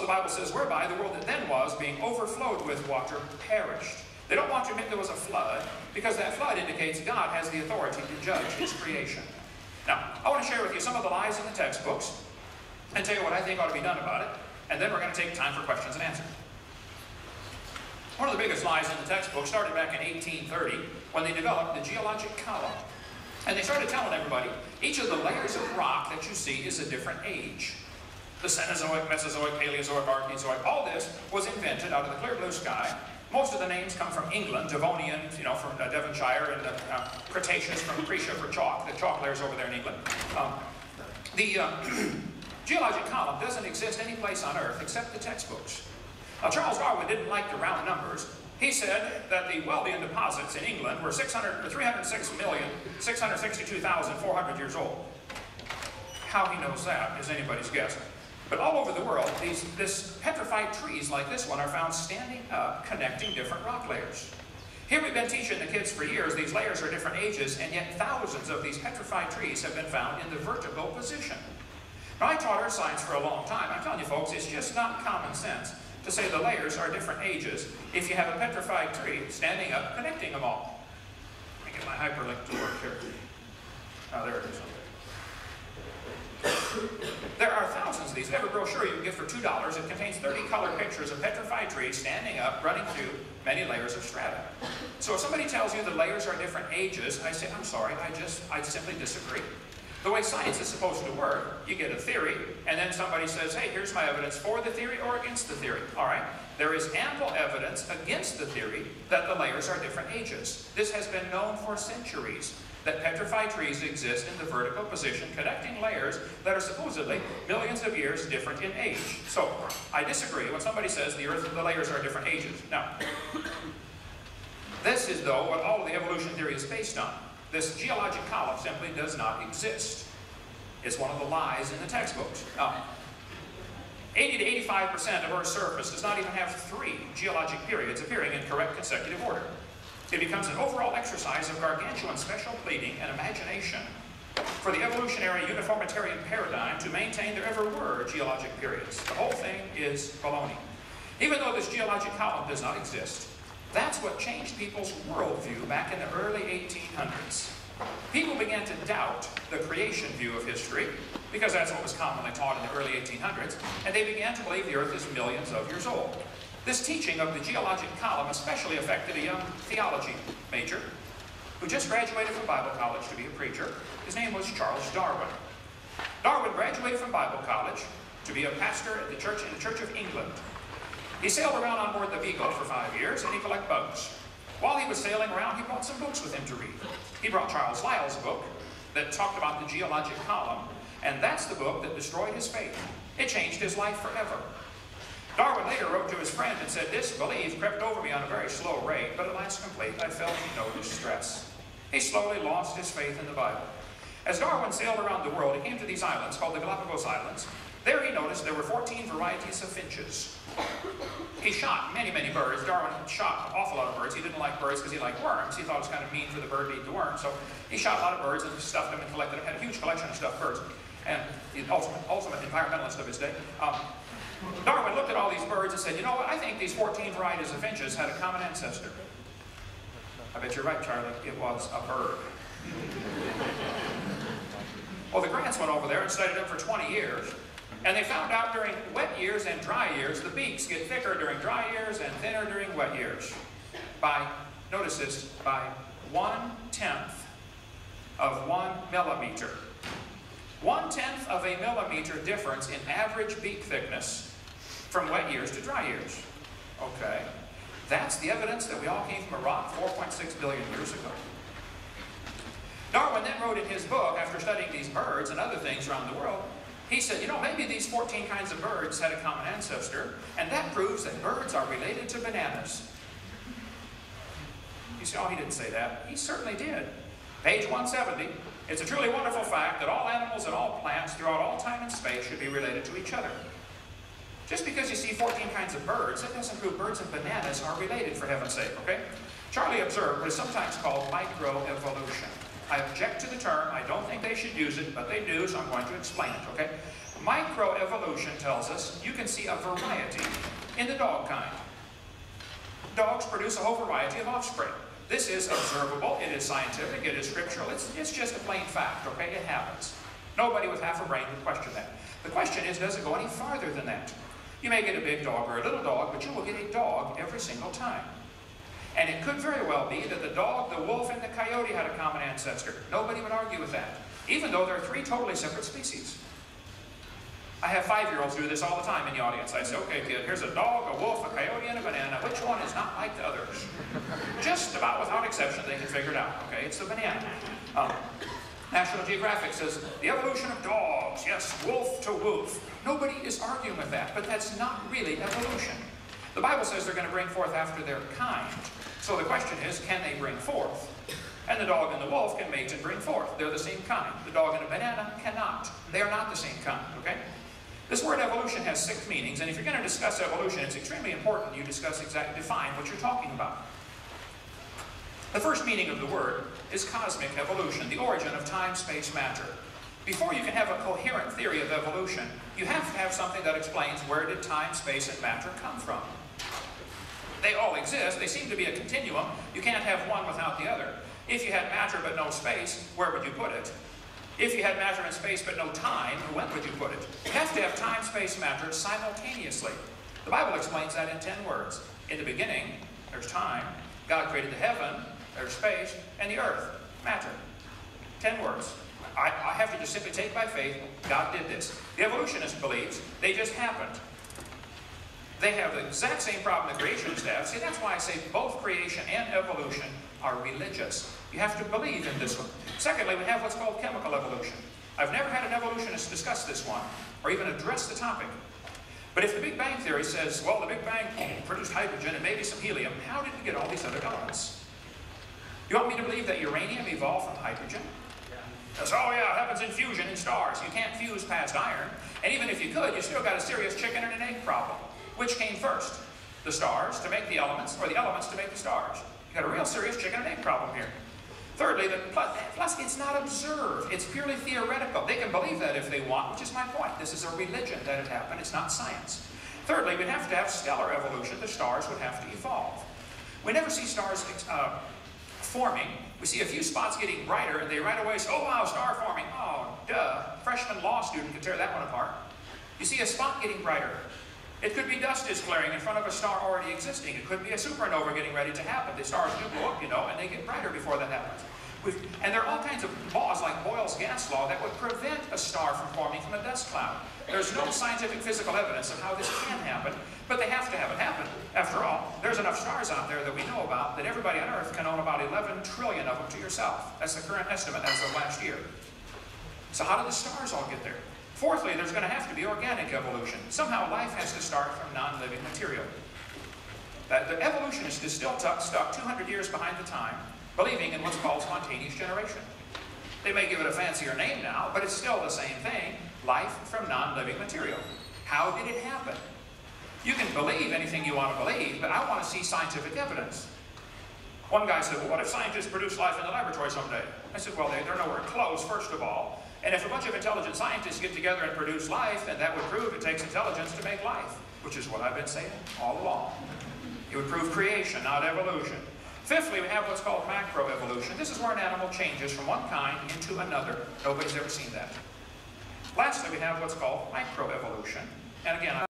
the Bible says, whereby the world that then was, being overflowed with water, perished. They don't want to admit there was a flood, because that flood indicates God has the authority to judge His creation. Now, I want to share with you some of the lies in the textbooks, and tell you what I think ought to be done about it, and then we're going to take time for questions and answers. One of the biggest lies in the textbook started back in 1830, when they developed the geologic column. And they started telling everybody, each of the layers of rock that you see is a different age. The Cenozoic, Mesozoic, Paleozoic, Archeozoic, all this was invented out of the clear blue sky. Most of the names come from England, Devonian, from Devonshire, and Cretaceous from Cretia for chalk. The chalk layers over there in England. The geologic column doesn't exist any place on Earth except the textbooks. Now, Charles Darwin didn't like the round numbers. He said that the Weldian deposits in England were 306,662,400 years old. How he knows that is anybody's guess. But all over the world, this petrified trees like this one are found standing up, connecting different rock layers. Here we've been teaching the kids for years, these layers are different ages, and yet thousands of these petrified trees have been found in the vertical position. Now, I taught earth science for a long time. I'm telling you folks, it's just not common sense to say the layers are different ages if you have a petrified tree standing up, connecting them all. Let me get my hyperlink to work here. Oh, there it is. There are thousands of these. Every brochure you can get for $2, it contains 30 colored pictures of petrified trees standing up, running through many layers of strata. So if somebody tells you the layers are different ages, I say, I'm sorry, I simply disagree. The way science is supposed to work, you get a theory, and then somebody says, hey, here's my evidence for the theory or against the theory. All right? There is ample evidence against the theory that the layers are different ages. This has been known for centuries, that petrified trees exist in the vertical position, connecting layers that are supposedly millions of years different in age. So, I disagree when somebody says the layers are different ages. Now, this is, though, what all of the evolution theory is based on. This geologic column simply does not exist. It's one of the lies in the textbooks. 80 to 85% of Earth's surface does not even have 3 geologic periods appearing in correct consecutive order. It becomes an overall exercise of gargantuan special pleading and imagination for the evolutionary uniformitarian paradigm to maintain there ever were geologic periods. The whole thing is baloney. Even though this geologic column does not exist, that's what changed people's worldview back in the early 1800s. People began to doubt the creation view of history, because that's what was commonly taught in the early 1800s, and they began to believe the Earth is millions of years old. This teaching of the geologic column especially affected a young theology major who just graduated from Bible college to be a preacher. His name was Charles Darwin. Darwin graduated from Bible college to be a pastor at the church in the Church of England. He sailed around on board the Beagle for 5 years, and he collected bugs. While he was sailing around, he brought some books with him to read. He brought Charles Lyell's book that talked about the geologic column, and that's the book that destroyed his faith. It changed his life forever. Darwin later wrote to his friend and said, disbelief crept over me on a very slow rate, but at last complete, I felt no distress. He slowly lost his faith in the Bible. As Darwin sailed around the world, he came to these islands called the Galapagos Islands. There he noticed there were 14 varieties of finches. He shot many, many birds. Darwin shot an awful lot of birds. He didn't like birds because he liked worms. He thought it was kind of mean for the bird to eat the worm. So he shot a lot of birds and stuffed them and collected them. Had a huge collection of stuffed birds. And the ultimate environmentalist of his day. Darwin looked at all these birds and said, you know what, I think these 14 varieties of finches had a common ancestor. I bet you're right, Charlie. It was a bird. Well, the Grants went over there and studied them for 20 years. And they found out during wet years and dry years, the beaks get thicker during dry years and thinner during wet years. By, notice this, by 1/10 of 1 millimeter. 1/10 of a millimeter difference in average beak thickness from wet years to dry years. Okay. That's the evidence that we all came from a rock 4.6 billion years ago. Darwin then wrote in his book, after studying these birds and other things around the world, he said, you know, maybe these 14 kinds of birds had a common ancestor, and that proves that birds are related to bananas. You say, oh, he didn't say that. He certainly did. Page 170, it's a truly wonderful fact that all animals and all plants throughout all time and space should be related to each other. Just because you see 14 kinds of birds, that doesn't prove birds and bananas are related, for heaven's sake, okay? Charlie observed what is sometimes called microevolution. I object to the term. I don't think they should use it, but they do, so I'm going to explain it, okay? Microevolution tells us you can see a variety in the dog kind. Dogs produce a whole variety of offspring. This is observable, it is scientific, it is scriptural, it's just a plain fact, okay? It happens. Nobody with half a brain would question that. The question is, does it go any farther than that? You may get a big dog or a little dog, but you will get a dog every single time. And it could very well be that the dog, the wolf, and the coyote had a common ancestor. Nobody would argue with that, even though they're three totally separate species. I have 5-year-olds do this all the time in the audience. I say, okay, kid, here's a dog, a wolf, a coyote, and a banana. Which one is not like the others? Just about without exception, they can figure it out, okay? It's the banana. National Geographic says, the evolution of dogs, yes, wolf to wolf. Nobody is arguing with that, but that's not really evolution. The Bible says they're going to bring forth after their kind. So the question is, can they bring forth? And the dog and the wolf can mate and bring forth. They're the same kind. The dog and a banana cannot. They are not the same kind, okay? This word evolution has 6 meanings, and if you're going to discuss evolution, it's extremely important you define what you're talking about. The first meaning of the word is cosmic evolution, the origin of time, space, matter. Before you can have a coherent theory of evolution, you have to have something that explains where did time, space, and matter come from. They all exist. They seem to be a continuum. You can't have one without the other. If you had matter but no space, where would you put it? If you had matter and space but no time, when would you put it? You have to have time, space, matter simultaneously. The Bible explains that in 10 words. In the beginning, there's time. God created the heaven, there's space, and the earth, matter. 10 words. I have to just simply take by faith, God did this. The evolutionist believes they just happened. They have the exact same problem the creationists have. See, that's why I say both creation and evolution are religious. You have to believe in this one. Secondly, we have what's called chemical evolution. I've never had an evolutionist discuss this one, or even address the topic. But if the Big Bang Theory says, well, the Big Bang produced hydrogen and maybe some helium, how did we get all these other elements? You want me to believe that uranium evolved from hydrogen? That's, oh yeah, it happens in fusion in stars. You can't fuse past iron. And even if you could, you still got a serious chicken and an egg problem. Which came first? The stars to make the elements, or the elements to make the stars? You got a real serious chicken and egg problem here. Thirdly, plus it's not observed. It's purely theoretical. They can believe that if they want, which is my point. This is a religion that it happened. It's not science. Thirdly, we'd have to have stellar evolution. The stars would have to evolve. We never see stars forming. We see a few spots getting brighter, and they right away say, oh wow, star forming. Oh, duh. Freshman law student can tear that one apart. You see a spot getting brighter. It could be dust is flaring in front of a star already existing. It could be a supernova getting ready to happen. The stars do blow up, you know, and they get brighter before that happens. And there are all kinds of laws, like Boyle's gas law, that would prevent a star from forming from a dust cloud. There's no scientific physical evidence of how this can happen, but they have to have it happen. After all, there's enough stars out there that we know about that everybody on Earth can own about 11 trillion of them to yourself. That's the current estimate as of last year. So how do the stars all get there? Fourthly, there's going to have to be organic evolution. Somehow life has to start from non-living material. The evolutionist is still stuck 200 years behind the time, believing in what's called spontaneous generation. They may give it a fancier name now, but it's still the same thing, life from non-living material. How did it happen? You can believe anything you want to believe, but I want to see scientific evidence. One guy said, well, what if scientists produce life in the laboratory someday? I said, well, they're nowhere close, first of all. And if a bunch of intelligent scientists get together and produce life, then that would prove it takes intelligence to make life, which is what I've been saying all along. It would prove creation, not evolution. Fifthly, we have what's called macroevolution. This is where an animal changes from one kind into another. Nobody's ever seen that. Lastly, we have what's called microevolution. And again,